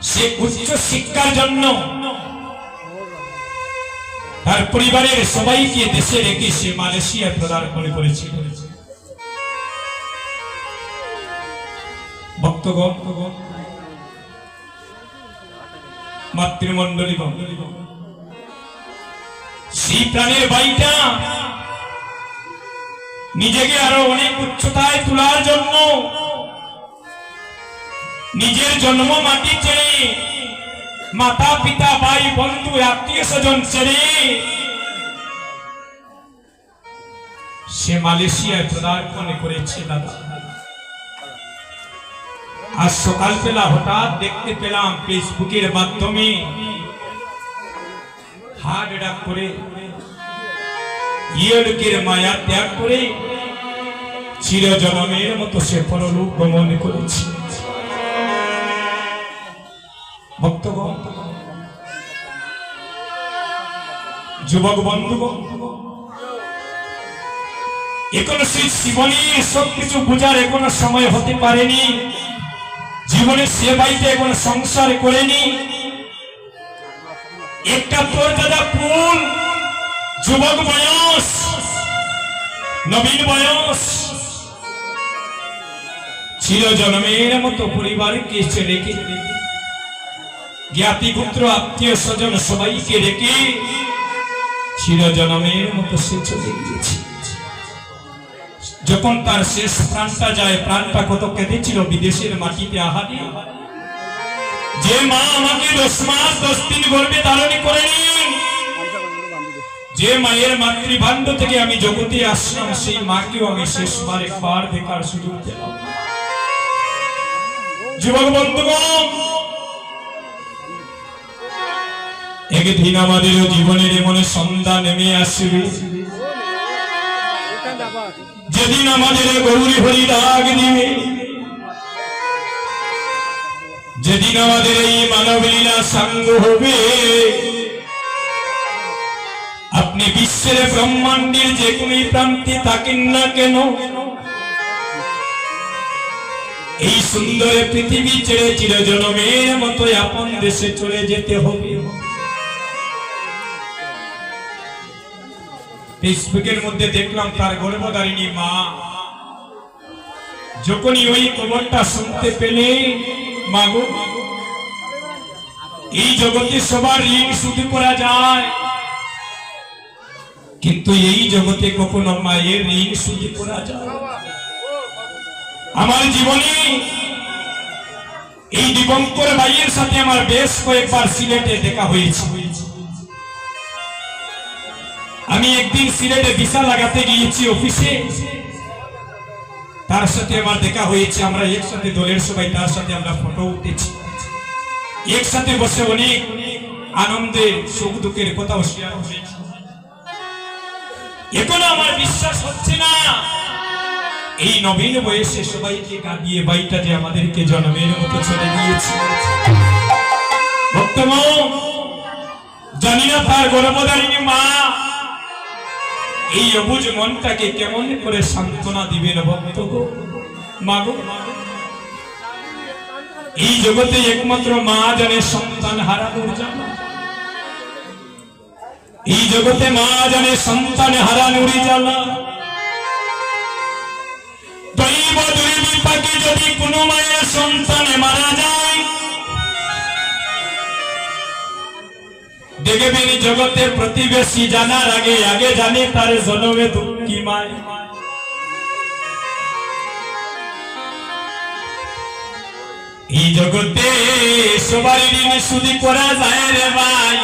সে উচ্চ শিক্ষার জন্য তার পরিবারের সবাইকে দেশে রেখে সে মালয়েশিয়া পদার্পণ করেছিল। ভক্তগণ, মাতৃমণ্ডলী, সেই প্রাণের ভাইটা নিজেকে আরো অনেক উচ্চতায় তোলার জন্য নিজের জন্ম মাটি ছেড়ে, মাতা পিতা ভাই বন্ধু আত্মীয় স্বজন ছেড়ে সে মালয়েশিয়ায় পদার্পণ করেছে। দাদা, আজ সকালবেলা হঠাৎ দেখতে পেলাম ফেসবুকের মাধ্যমে হার্ট অ্যাটাক করে ইহলোকের মায়া ত্যাগ করে চিরজন্মের মতো সে পরলোক গমন করেছে। ভক্তগণ, যুবক বন্ধুগণ, এখনো সেই জীবনের সবকিছু বোঝার এখনো সময় হতে পারেনি। জীবনের সে বাড়িতে এখনো সংসার করেনি। একটা তোর দাদা ফুল যুবক বয়স, নবীন বয়স, চিরজন্মের মতো পরিবারকে রেখে, জ্ঞাতি পুত্র আত্মীয় স্বজন সবাইকে রেখে চিরজন্মের মতো সে চলে গিয়েছে। যখন তার শেষ প্রাণটা যায়, প্রাণটা কত কেঁদেছিল বিদেশের মাটিতে। আহারে, যে মা আমাকে 10 মাস 10 দিন গর্ভে ধারণ করেনি, যে মায়ের মাতৃভাণ্ড থেকে আমি জগতে আসলাম, সেই মাকেও আমি শেষবার একবার দেখার সুযোগ পেলাম। যুবক বন্ধুগণ, একদিন আমাদের জীবনের এমন সন্ধ্যা নেমে আসবে, যেদিন আমাদের গৌরী হরি ডাক দিবে, যেদিন আমাদের এই মানব লীলা সাঙ্গ হবে। আপনি বিশ্বের ব্রহ্মাণ্ডের যে কোনো প্রান্তে থাকেন না কেন, এই সুন্দর পৃথিবী ছেড়ে চিরজন্মের মতো আপন দেশে চলে যেতে হবে। ফেসবুকের মধ্যে দেখলাম তার গর্ভধারিণী মা যখনই ওই খবরটা শুনতে পেলে, মাগো, এই জগতে সবার ঋণ শুধু করা যায়, কিন্তু এই জগতে কখনো মায়ের ঋণ শুধু করা যায়। আমার জীবনে এই দিগঙ্কর ভাইয়ের সাথে আমার বেশ কয়েকবার সিলেটে দেখা হয়েছে। আমি একদিন সিলেটে ভিসা লাগাতে গিয়েছি অফিসে, তার সাথে আমার দেখা হয়েছে। আমরা একসাথে দলের সবাই তার সাথে আমরা ফটো উঠেছি, একসাথে বসে অনেক আনন্দে সুখ দুঃখের কথাও শেয়ার করেছি। এখনো আমার বিশ্বাস হচ্ছে না, এই নবীন বয়সে সবাইকে কাঁদিয়ে বাইটা যে আমাদেরকে জন্মের মতো চলে গিয়েছে। ভক্তগণ, জানি না তার গর্ভধারিণী মা এই অবুঝ মনটাকে কেমন করে সান্ত্বনা দিবেন। ভক্তগণ, মাগো, এই জগতে একমাত্র মা জানে সন্তান হারানোর জ্বালা। এই জগতে মা জানে সন্তান হারানোর জ্বালা। দৈব দুর্বিপাকে যদি কোনো মায়ের সন্তানে মারা যায়, দেখবেন জগতের প্রতিবেশী জানার আগে আগে জানে তার জন্মে দুঃখী মায়। এই জগতে সবার ঋণ শুধু করা যায় রে ভাই,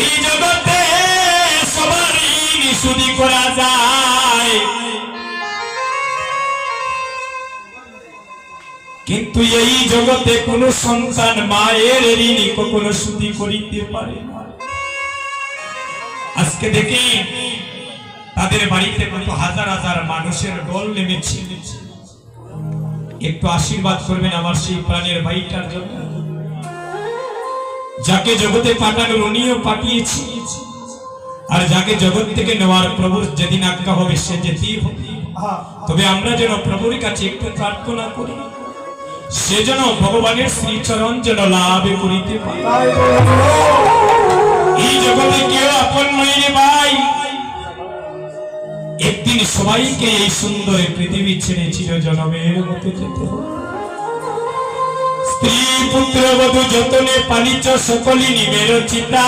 এই জগতে সবার ঋণ শুধু করা যায়, কিন্তু এই জগতে কোন সন্তান মায়ের ঋণ কখনো শুধু করিতে পারে না। আজকে দেখি তাদের বাড়িতে কত হাজার হাজার মানুষের দল নেমেছে। একটু আশীর্বাদ করবেন আমার সেই প্রাণের ভাইটার জন্য, যাকে জগতে পাঠানোর উনিও পাঠিয়েছি, আর যাকে জগৎ থেকে নেওয়ার প্রভুর যেদিন আজ্ঞা হবে সে যেতেই হবে। তবে আমরা যেন প্রভুর কাছে একটু প্রার্থনা করি, সেজন্য ভগবানের শ্রীচরণ যেন লাভ করিতে পারি। এই জগতে কেউ আপন নয় রে ভাই, একদিন সবাইকে এই সুন্দর পৃথিবী ছেড়ে চিরজনমের মতো যেতে হবে। স্ত্রী পুত্র বধূ যতনে পালিছ সকলি নিবের চিতা,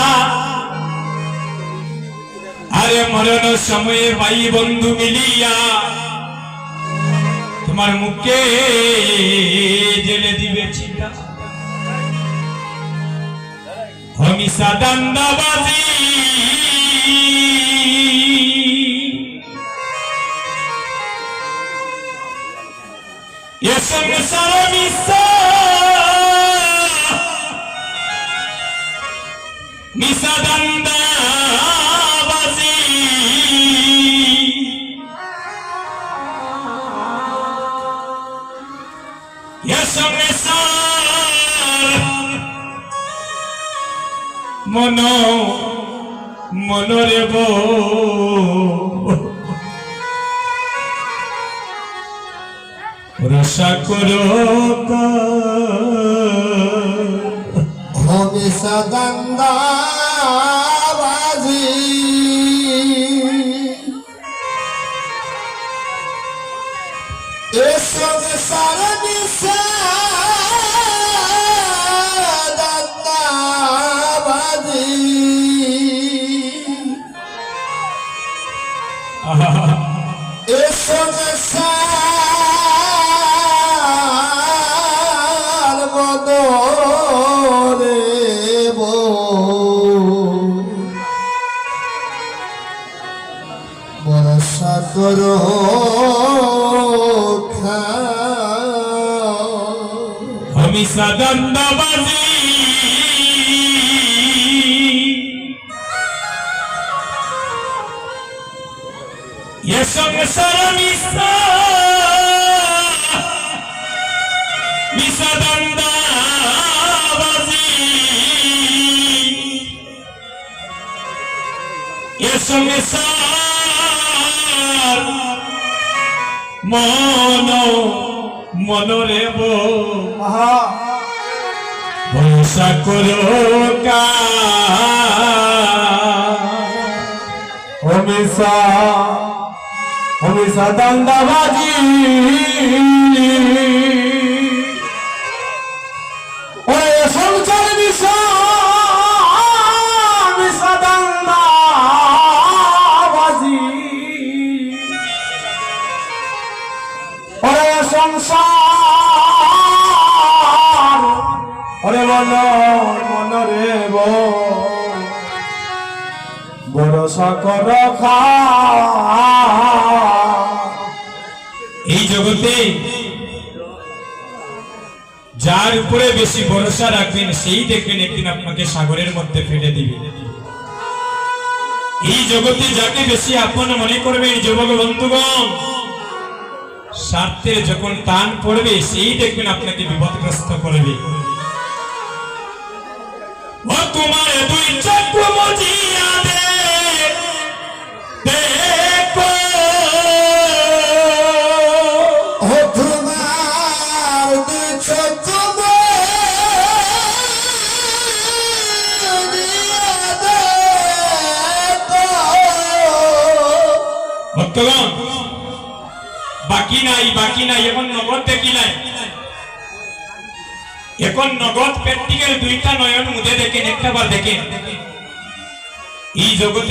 আরে মরণ সময়ে ভাই বন্ধু মিলিয়া তোমার মুখে জেলে দিবে চিতা। হমিষা দান্দাবাজি এ সংসার মিশা মিশা দান্দাবাজি এ সংসার মন মনরে রসা করো হমিষা দান্দাবাজি এ সংসার মিশা দান্দাবাজি এ সংসার বদরে বর্ষা করো হমিষা দান্দাবাজি এ সংসার মিশা মিশা দান্দাবাজি এ সংসার মন মনরে ভরসা করো কা হমিষা হমিষা দান্দাবাজি ওরে সংসার মিশা মিশা দান্দাবাজি ওরে সংসার ওরে মন মনরে ভরসা করো এই জগতে যার উপরে বেশি ভরসা রাখবেন সেই দেখবেন একদিন আপনাকে সাগরের মধ্যে ফেলে দিবে। এই জগতে যাকে বেশি আপন মনে করবেন যুবক বন্ধুগণ, স্বার্থের যখন টান পড়বে সেই দেখবেন আপনাকে বিপদগ্রস্ত করবে। ও তোমার দুই চক্ষু মুজিয়া দে দেখো, ও তোমার দুই চক্ষু মুজিয়া দেখো। ভক্তগণ, বাকি নাই এখন নগদ দেখি নাই, এখন নগদ প্র্যাকটিক্যাল দুইটা নয়ন মুদে দেখেন, একটা বার দেখেন। এই জগতে